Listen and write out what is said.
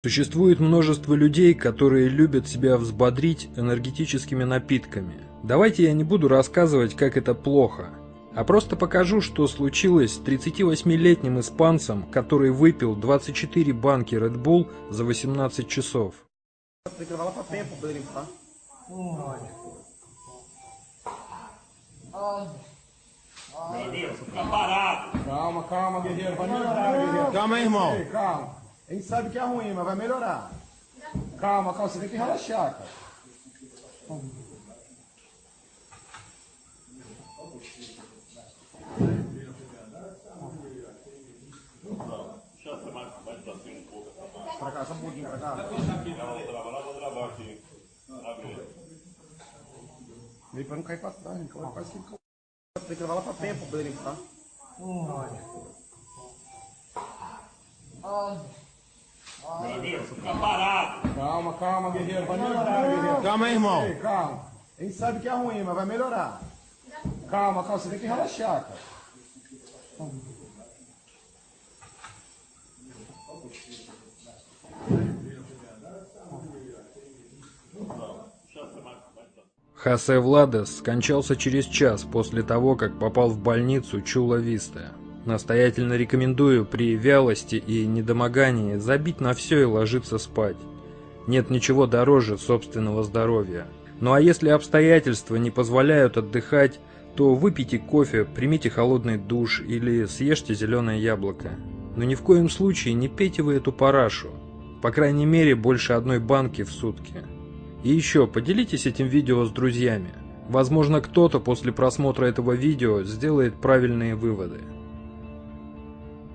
Существует множество людей, которые любят себя взбодрить энергетическими напитками. Давайте я не буду рассказывать, как это плохо, а просто покажу, что случилось с 38-летним испанцем, который выпил 24 банки Red Bull за 18 часов. Calma, calma, guerreiro, vai melhorar, guerreiro. Calma aí, irmão. Calma. A gente sabe que é ruim, mas vai melhorar. Calma, calma, você tem que relaxar, cara. Pra cá, só um pouquinho pra cá. Vou travar aqui. Meio pra não cair pra trás, quase que tem que levar lá pra tempo pra ele, tá? Fica parado. Calma, calma, guerreiro, vai melhorar, guerreiro. Calma aí, irmão. Calma. A gente sabe que é ruim, mas vai melhorar. Calma, calma, você tem que relaxar, cara. Хосе Владес скончался через час после того, как попал в больницу Чула-Виста. Настоятельно рекомендую при вялости и недомогании забить на все и ложиться спать. Нет ничего дороже собственного здоровья. Ну а если обстоятельства не позволяют отдыхать, то выпейте кофе, примите холодный душ или съешьте зеленое яблоко. Но ни в коем случае не пейте вы эту парашу. По крайней мере, больше одной банки в сутки. И еще, поделитесь этим видео с друзьями. Возможно, кто-то после просмотра этого видео сделает правильные выводы.